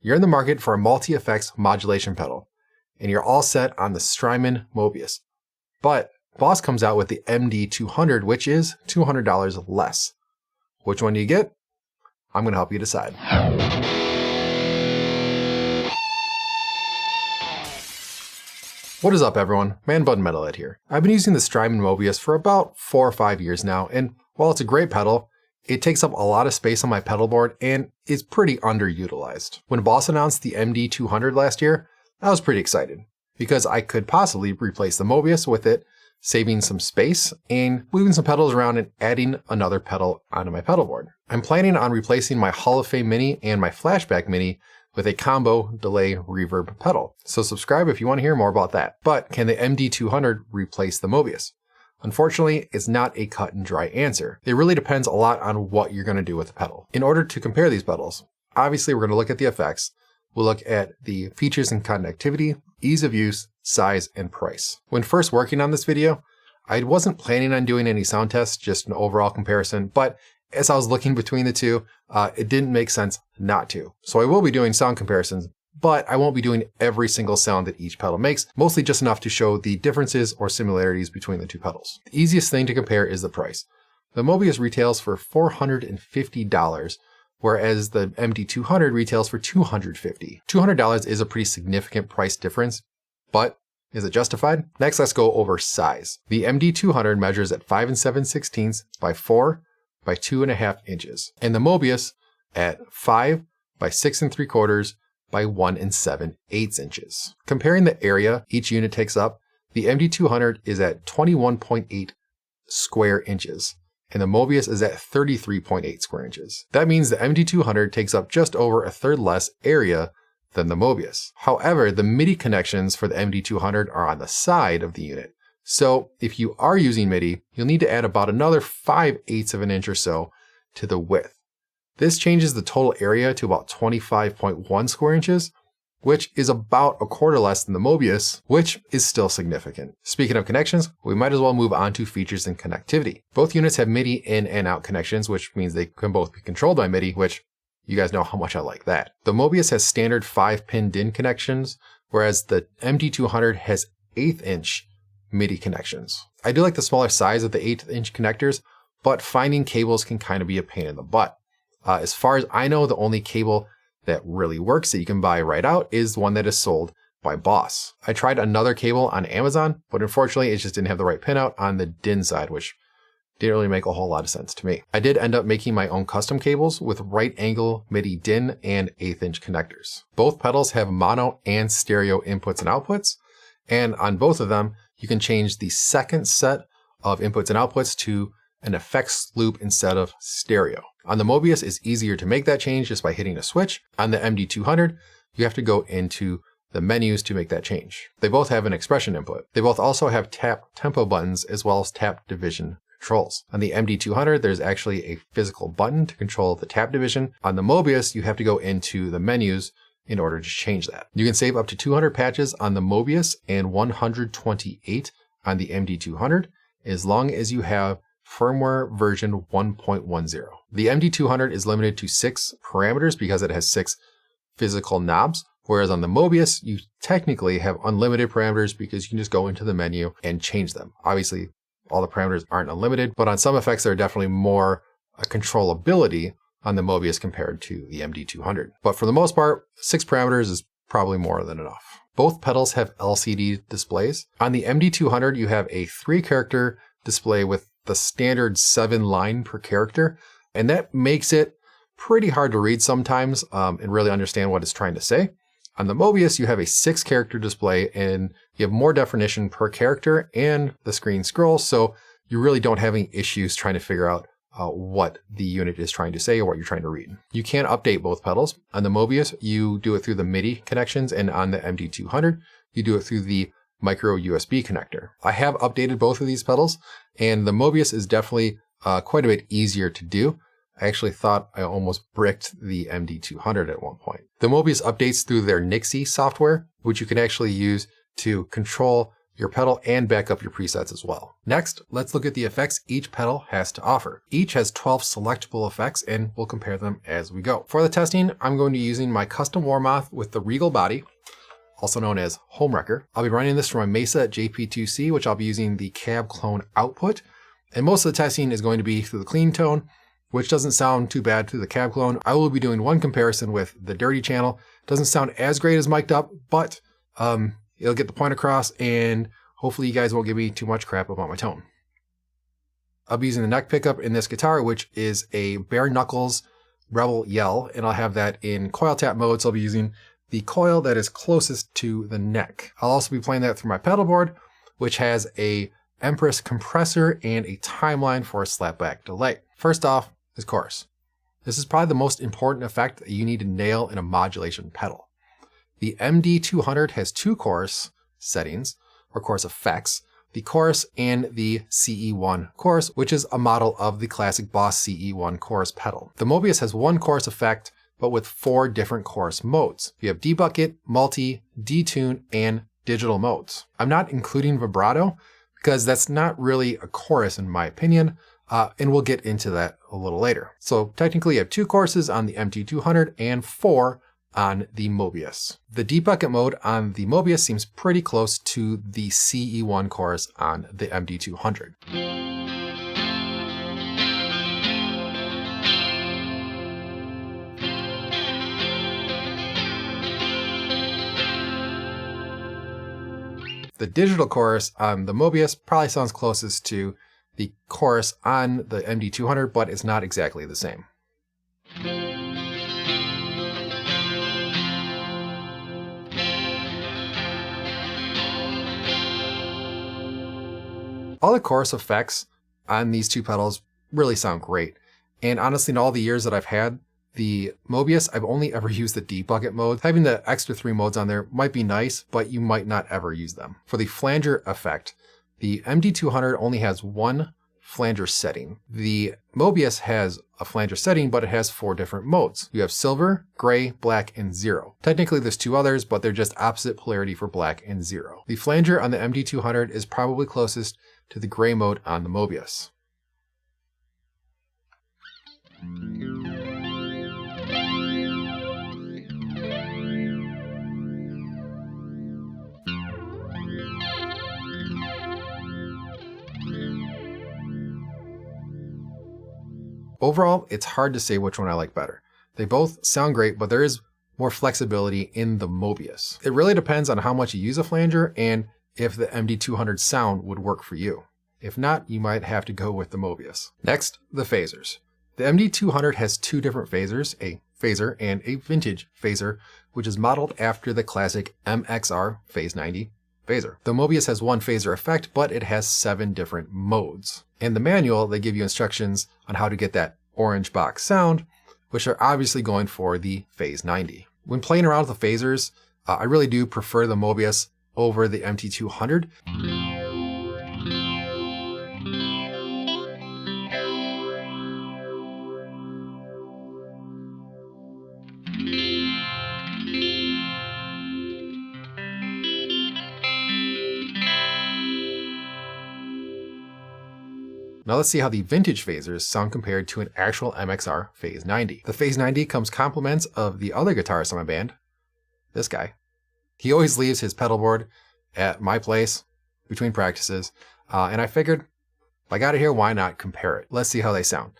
You're in the market for a multi-effects modulation pedal, and you're all set on the Strymon Mobius. But Boss comes out with the MD-200, which is $200 less. Which one do you get? I'm going to help you decide. What is up, everyone? Man Bun Metalhead here. I've been using the Strymon Mobius for about 4 or 5 years now, and while it's a great pedal, it takes up a lot of space on my pedal board and is pretty underutilized. When Boss announced the MD-200 last year, I was pretty excited because I could possibly replace the Mobius with it, saving some space and moving some pedals around and adding another pedal onto my pedal board. I'm planning on replacing my Hall of Fame Mini and my Flashback Mini with a combo delay reverb pedal. So subscribe if you want to hear more about that. But can the MD-200 replace the Mobius? Unfortunately, it's not a cut and dry answer. It really depends a lot on what you're going to do with the pedal. In order to compare these pedals, obviously we're going to look at the effects. We'll look at the features and connectivity, ease of use, size, and price. When first working on this video, I wasn't planning on doing any sound tests, just an overall comparison, but as I was looking between the two, it didn't make sense not to. So I will be doing sound comparisons, but I won't be doing every single sound that each pedal makes, mostly just enough to show the differences or similarities between the two pedals. The easiest thing to compare is the price. The Mobius retails for $450, whereas the MD-200 retails for $250. $200 is a pretty significant price difference, but is it justified? Next, let's go over size. The MD-200 measures at 5 7/16 by 4 by 2.5 inches, and the Mobius at 5 by 6 3/4 by 1 7/8 inches. Comparing the area each unit takes up, the MD-200 is at 21.8 square inches, and the Mobius is at 33.8 square inches. That means the MD-200 takes up just over a third less area than the Mobius. However, the MIDI connections for the MD-200 are on the side of the unit. So if you are using MIDI, you'll need to add about another 5/8 of an inch or so to the width. This changes the total area to about 25.1 square inches, which is about a quarter less than the Mobius, which is still significant. Speaking of connections, we might as well move on to features and connectivity. Both units have MIDI in and out connections, which means they can both be controlled by MIDI, which you guys know how much I like that. The Mobius has standard 5-pin DIN connections, whereas the MD-200 has 1/8-inch MIDI connections. I do like the smaller size of the 1/8-inch connectors, but finding cables can kind of be a pain in the butt. As far as I know, the only cable that really works that you can buy right out is one that is sold by Boss. I tried another cable on Amazon, but unfortunately it just didn't have the right pinout on the DIN side, which didn't really make a whole lot of sense to me. I did end up making my own custom cables with right angle MIDI DIN and 1/8-inch connectors. Both pedals have mono and stereo inputs and outputs, and on both of them, you can change the second set of inputs and outputs to an effects loop instead of stereo. On the Mobius, it's easier to make that change just by hitting a switch. On the MD-200, you have to go into the menus to make that change. They both have an expression input. They both also have tap tempo buttons as well as tap division controls. On the MD-200, there's actually a physical button to control the tap division. On the Mobius, you have to go into the menus in order to change that. You can save up to 200 patches on the Mobius and 128 on the MD-200 as long as you have firmware version 1.10. The MD-200 is limited to 6 parameters because it has 6 physical knobs, whereas on the Mobius, you technically have unlimited parameters because you can just go into the menu and change them. Obviously, all the parameters aren't unlimited, but on some effects, there are definitely more controllability on the Mobius compared to the MD-200. But for the most part, 6 parameters is probably more than enough. Both pedals have LCD displays. On the MD-200, you have a 3-character display with the standard 7 line per character, and that makes it pretty hard to read sometimes and really understand what it's trying to say. On the Mobius, you have a 6-character display and you have more definition per character and the screen scrolls, so you really don't have any issues trying to figure out what the unit is trying to say or what you're trying to read. You can update both pedals. On the Mobius, you do it through the MIDI connections, and on the MD-200, you do it through the micro USB connector. I have updated both of these pedals, and the Mobius is definitely quite a bit easier to do. I actually thought I almost bricked the MD-200 at one point. The Mobius updates through their Nixie software, which you can actually use to control your pedal and back up your presets as well. Next, let's look at the effects each pedal has to offer. Each has 12 selectable effects and we'll compare them as we go. For the testing, I'm going to be using my custom Warmoth with the Regal body, also known as Homewrecker. I'll be running this from my Mesa JP2C, which I'll be using the cab clone output. And most of the testing is going to be through the clean tone, which doesn't sound too bad through the cab clone. I will be doing one comparison with the dirty channel. Doesn't sound as great as mic'd up, but it'll get the point across, and hopefully you guys won't give me too much crap about my tone. I'll be using the neck pickup in this guitar, which is a bare knuckles Rebel Yell, and I'll have that in coil tap mode, so I'll be using the coil that is closest to the neck. I'll also be playing that through my pedal board, which has a Empress compressor and a timeline for a slapback delay. First off is chorus. This is probably the most important effect that you need to nail in a modulation pedal. The MD-200 has two chorus settings, or chorus effects, the chorus and the CE1 chorus, which is a model of the classic Boss CE1 chorus pedal. The Mobius has one chorus effect, but with 4 different chorus modes. You have debucket, multi, detune, and digital modes. I'm not including vibrato because that's not really a chorus in my opinion, and we'll get into that a little later. So technically you have 2 choruses on the MD-200 and 4 on the Mobius. The debucket mode on the Mobius seems pretty close to the CE1 chorus on the MD-200. The digital chorus on the Mobius probably sounds closest to the chorus on the MD-200, but it's not exactly the same. All the chorus effects on these 2 pedals really sound great. And honestly, in all the years that I've had the Mobius, I've only ever used the debucket mode. Having the extra 3 modes on there might be nice, but you might not ever use them. For the flanger effect, the MD-200 only has 1 flanger setting. The Mobius has a flanger setting, but it has 4 different modes. You have silver, gray, black, and 0. Technically there's 2 others, but they're just opposite polarity for black and 0. The flanger on the MD-200 is probably closest to the gray mode on the Mobius. Overall, it's hard to say which one I like better. They both sound great, but there is more flexibility in the Mobius. It really depends on how much you use a flanger and if the MD-200 sound would work for you. If not, you might have to go with the Mobius. Next, the phasers. The MD-200 has 2 different phasers, a phaser and a vintage phaser, which is modeled after the classic MXR Phase 90 phaser. The Mobius has 1 phaser effect, but it has 7 different modes. In the manual, they give you instructions on how to get that orange box sound, which are obviously going for the Phase 90. When playing around with the phasers, I really do prefer the Mobius over the MD-200. Now let's see how the vintage phasers sound compared to an actual MXR Phase 90. The Phase 90 comes compliments of the other guitarist on my band, this guy. He always leaves his pedal board at my place between practices, and I figured, if I got it here, why not compare it? Let's see how they sound.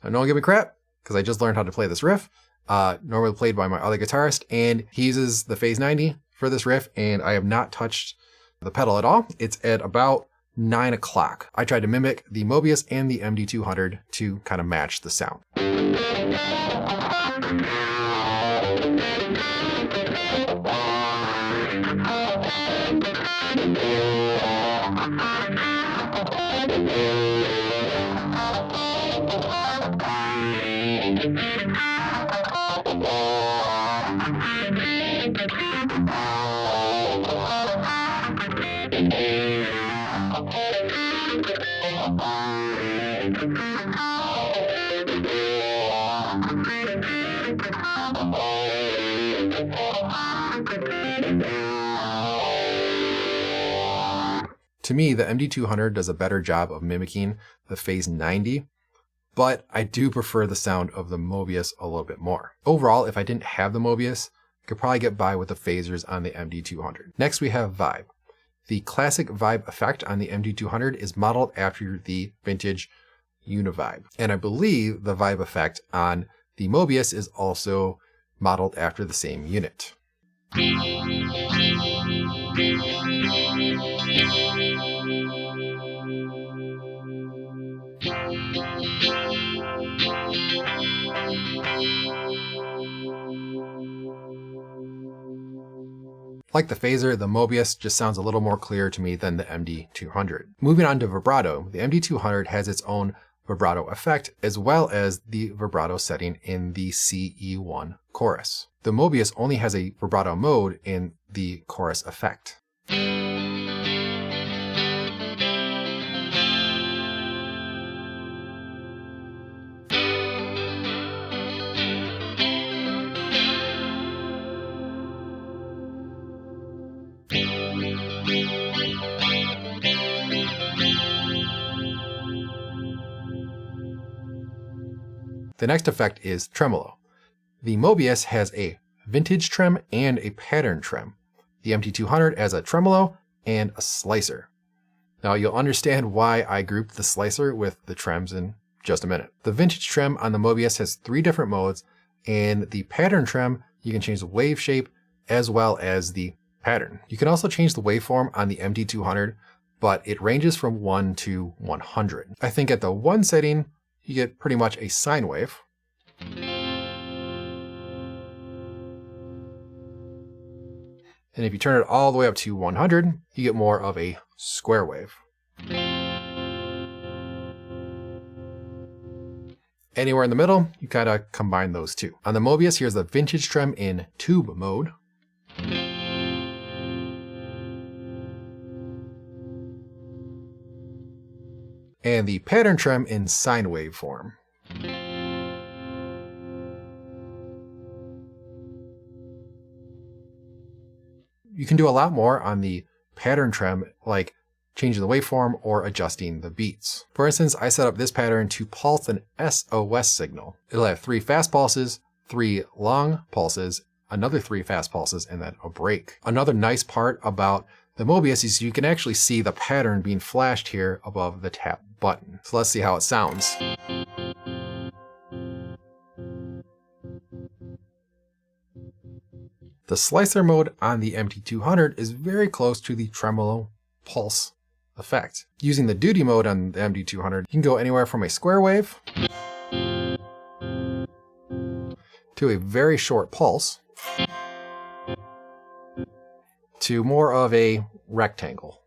Now, no one give me crap, because I just learned how to play this riff, normally played by my other guitarist, and he uses the Phase 90 for this riff, and I have not touched the pedal at all. It's at about 9 o'clock. I tried to mimic the Mobius and the MD-200 to kind of match the sound. To me, the MD-200 does a better job of mimicking the Phase 90, but I do prefer the sound of the Mobius a little bit more. Overall, if I didn't have the Mobius, I could probably get by with the phasers on the MD-200. Next, we have Vibe. The classic Vibe effect on the MD-200 is modeled after the vintage Univibe. And I believe the Vibe effect on the Mobius is also modeled after the same unit. Like the phaser, the Mobius just sounds a little more clear to me than the MD-200. Moving on to vibrato, the MD-200 has its own vibrato effect as well as the vibrato setting in the CE1 chorus. The Mobius only has a vibrato mode in the chorus effect. The next effect is tremolo. The Mobius has a vintage trem and a pattern trem. The MD-200 has a tremolo and a slicer. Now you'll understand why I grouped the slicer with the trems in just a minute. The vintage trem on the Mobius has 3 different modes, and the pattern trem, you can change the wave shape as well as the pattern. You can also change the waveform on the MD-200, but it ranges from 1 to 100. I think at the 1 setting, you get pretty much a sine wave. And if you turn it all the way up to 100, you get more of a square wave. Anywhere in the middle, you kind of combine those two. On the Mobius, here's the vintage trem in tube mode. And the pattern trem in sine wave form. You can do a lot more on the pattern trem, like changing the waveform or adjusting the beats. For instance, I set up this pattern to pulse an SOS signal. It'll have 3 fast pulses, 3 long pulses, another 3 fast pulses, and then a break. Another nice part about the Mobius is you can actually see the pattern being flashed here above the tap button. So let's see how it sounds. The slicer mode on the MD-200 is very close to the tremolo pulse effect. Using the duty mode on the MD-200, you can go anywhere from a square wave to a very short pulse to more of a rectangle.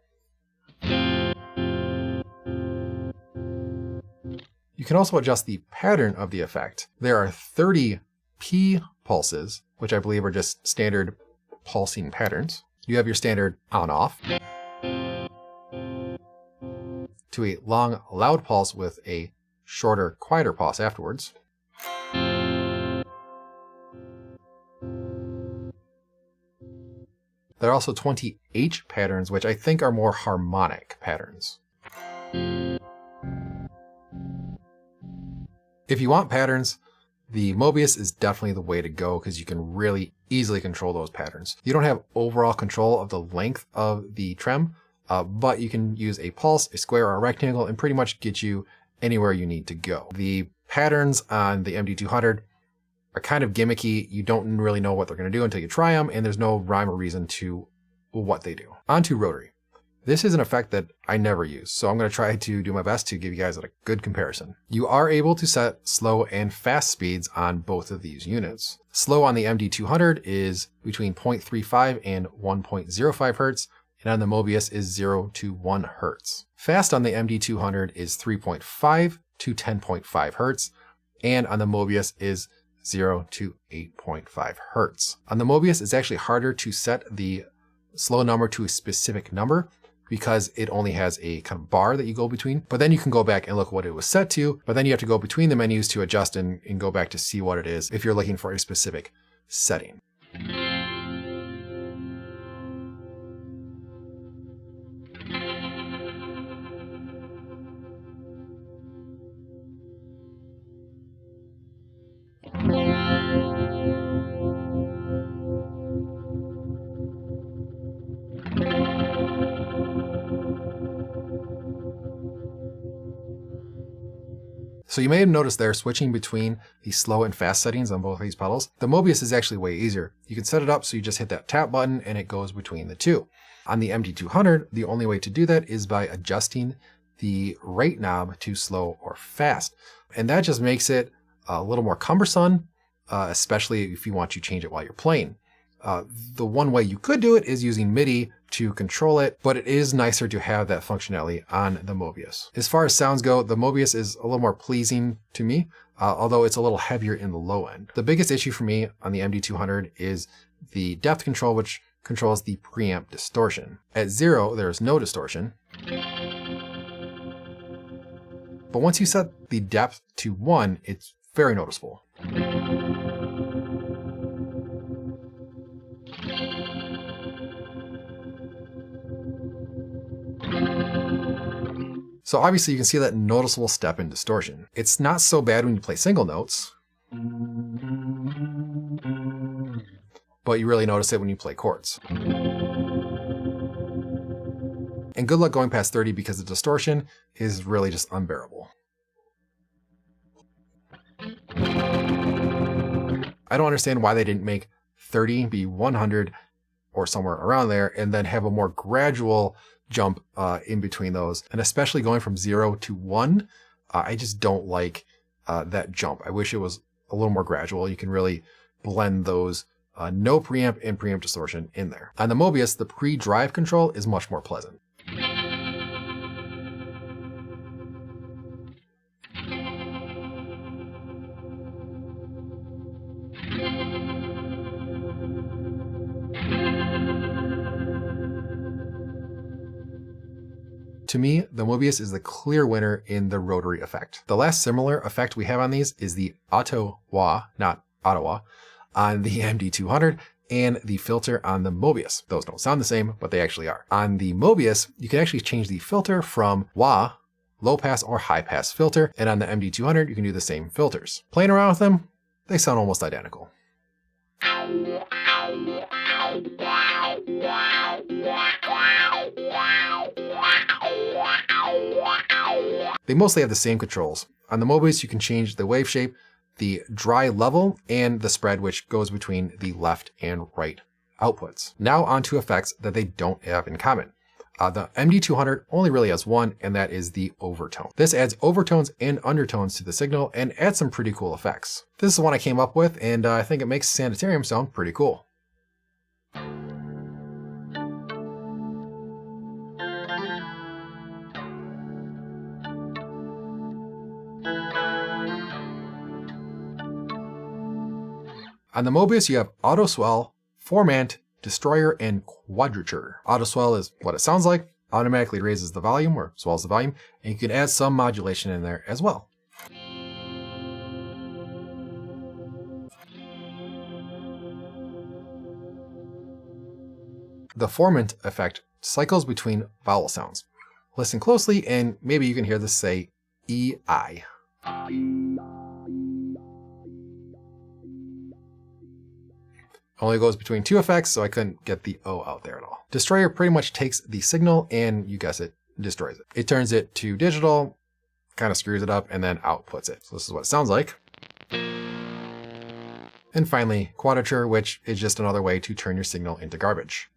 You can also adjust the pattern of the effect. There are 30 P pulses, which I believe are just standard pulsing patterns. You have your standard on-off, to a long, loud pulse with a shorter, quieter pulse afterwards. There are also 20 H patterns, which I think are more harmonic patterns. If you want patterns, the Mobius is definitely the way to go because you can really easily control those patterns. You don't have overall control of the length of the trem, but you can use a pulse, a square, or a rectangle and pretty much get you anywhere you need to go. The patterns on the MD-200 are kind of gimmicky. You don't really know what they're going to do until you try them, and there's no rhyme or reason to what they do. On to Rotary. This is an effect that I never use, so I'm going to try to do my best to give you guys a good comparison. You are able to set slow and fast speeds on both of these units. Slow on the MD-200 is between 0.35 and 1.05 Hertz, and on the Mobius is 0 to 1 Hertz. Fast on the MD-200 is 3.5 to 10.5 Hertz, and on the Mobius is 0 to 8.5 Hertz. On the Mobius, it's actually harder to set the slow number to a specific number because it only has a kind of bar that you go between, but then you can go back and look what it was set to, but then you have to go between the menus to adjust and go back to see what it is if you're looking for a specific setting. So you may have noticed there switching between the slow and fast settings on both of these pedals. The Mobius is actually way easier. You can set it up so you just hit that tap button and it goes between the two. On the MD-200, the only way to do that is by adjusting the rate knob to slow or fast. And that just makes it a little more cumbersome, especially if you want to change it while you're playing. The one way you could do it is using MIDI to control it, but it is nicer to have that functionality on the Mobius. As far as sounds go, the Mobius is a little more pleasing to me, although it's a little heavier in the low end. The biggest issue for me on the MD-200 is the depth control, which controls the preamp distortion. At 0, there is no distortion. But once you set the depth to 1, it's very noticeable. So obviously you can see that noticeable step in distortion. It's not so bad when you play single notes, but you really notice it when you play chords. And good luck going past 30 because the distortion is really just unbearable. I don't understand why they didn't make 30 be 100 or somewhere around there and then have a more gradual jump in between those. And especially going from 0 to 1, I just don't like that jump. I wish it was a little more gradual. You can really blend those no preamp and preamp distortion in there. On the Mobius, the pre-drive control is much more pleasant. To me, the Mobius is the clear winner in the rotary effect. The last similar effect we have on these is the auto-wah, not Ottawa, on the MD-200 and the filter on the Mobius. Those don't sound the same, but they actually are. On the Mobius, you can actually change the filter from wah, low pass or high pass filter, and on the MD-200, you can do the same filters. Playing around with them, they sound almost identical. They mostly have the same controls. On the Mobius, you can change the wave shape, the dry level, and the spread, which goes between the left and right outputs. Now onto effects that they don't have in common. The MD-200 only really has one, and that is the overtone. This adds overtones and undertones to the signal and adds some pretty cool effects. This is one I came up with, and I think it makes Sanitarium sound pretty cool. On the Mobius, you have Auto Swell, Formant, Destroyer, and Quadrature. Auto Swell is what it sounds like, automatically raises the volume or swells the volume, and you can add some modulation in there as well. The Formant effect cycles between vowel sounds. Listen closely and maybe you can hear this say E-I. Only goes between two effects, so I couldn't get the O out there at all. Destroyer pretty much takes the signal and, you guess it, destroys it. It turns it to digital, kind of screws it up, and then outputs it. So this is what it sounds like. And finally, Quadrature, which is just another way to turn your signal into garbage.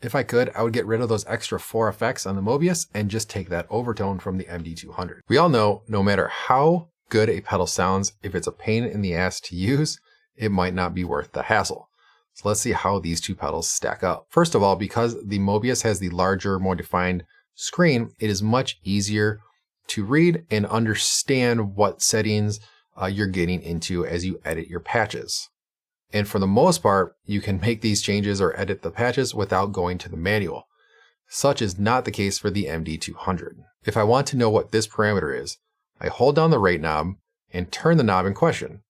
If I could, I would get rid of those extra 4 effects on the Mobius and just take that overtone from the MD-200. We all know, no matter how good a pedal sounds, if it's a pain in the ass to use, it might not be worth the hassle. So let's see how these two pedals stack up. First of all, because the Mobius has the larger, more defined screen, it is much easier to read and understand what settings you're getting into as you edit your patches. And for the most part, you can make these changes or edit the patches without going to the manual. Such is not the case for the MD-200. If I want to know what this parameter is, I hold down the rate knob and turn the knob in question.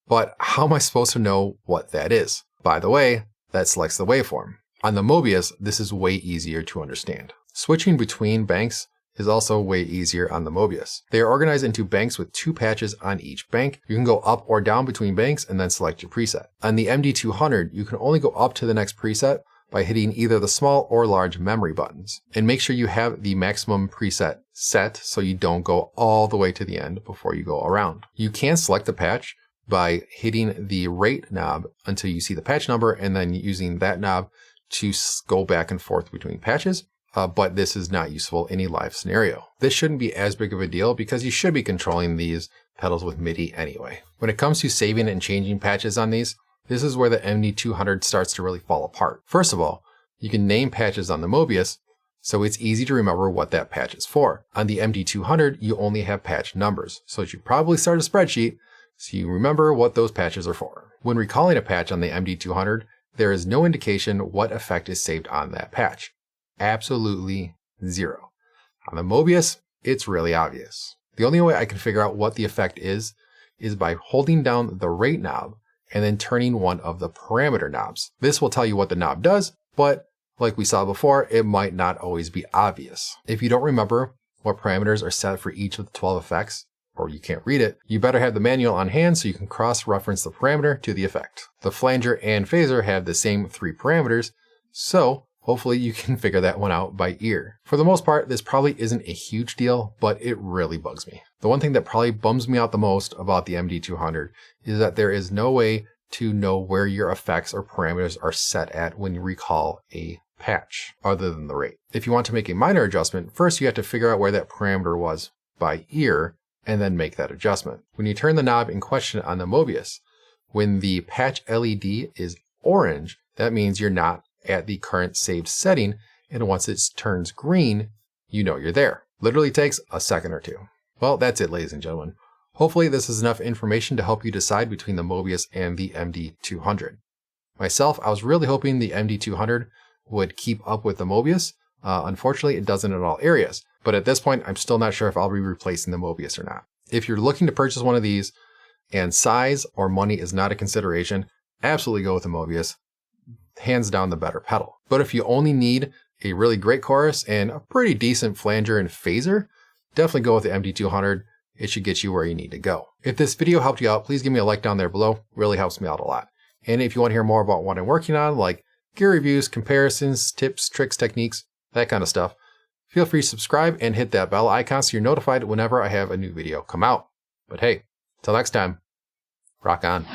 But how am I supposed to know what that is? By the way, that selects the waveform. On the Mobius, this is way easier to understand. Switching between banks is also way easier on the Mobius. They are organized into banks with 2 patches on each bank. You can go up or down between banks and then select your preset. On the MD-200, you can only go up to the next preset, by hitting either the small or large memory buttons. And make sure you have the maximum preset set so you don't go all the way to the end before you go around. You can select the patch by hitting the rate knob until you see the patch number and then using that knob to go back and forth between patches. But this is not useful in a live scenario. This shouldn't be as big of a deal because you should be controlling these pedals with MIDI anyway. When it comes to saving and changing patches on these, this is where the MD-200 starts to really fall apart. First of all, you can name patches on the Mobius, so it's easy to remember what that patch is for. On the MD-200, you only have patch numbers, so you should probably start a spreadsheet so you remember what those patches are for. When recalling a patch on the MD-200, there is no indication what effect is saved on that patch. Absolutely zero. On the Mobius, it's really obvious. The only way I can figure out what the effect is by holding down the rate knob and then turning one of the parameter knobs. This will tell you what the knob does, but like we saw before, it might not always be obvious. If you don't remember what parameters are set for each of the 12 effects, or you can't read it, you better have the manual on hand so you can cross-reference the parameter to the effect. The flanger and phaser have the same 3 parameters, so hopefully you can figure that one out by ear. For the most part, this probably isn't a huge deal, but it really bugs me. The one thing that probably bums me out the most about the MD-200 is that there is no way to know where your effects or parameters are set at when you recall a patch, other than the rate. If you want to make a minor adjustment, first you have to figure out where that parameter was by ear, and then make that adjustment. When you turn the knob in question on the Mobius, when the patch LED is orange, that means you're not at the current saved setting, and once it turns green, you know you're there. Literally takes a second or two. Well, that's it, ladies and gentlemen. Hopefully this is enough information to help you decide between the Mobius and the MD-200. Myself, I was really hoping the MD-200 would keep up with the Mobius. Unfortunately, it doesn't in all areas. But at this point, I'm still not sure if I'll be replacing the Mobius or not. If you're looking to purchase one of these and size or money is not a consideration, absolutely go with the Mobius. Hands down the better pedal. But if you only need a really great chorus and a pretty decent flanger and phaser, definitely go with the MD-200. It should get you where you need to go. If this video helped you out, please give me a like down there below. It really helps me out a lot. And if you want to hear more about what I'm working on, like gear reviews, comparisons, tips, tricks, techniques, that kind of stuff, feel free to subscribe and hit that bell icon so you're notified whenever I have a new video come out. But hey, till next time, rock on.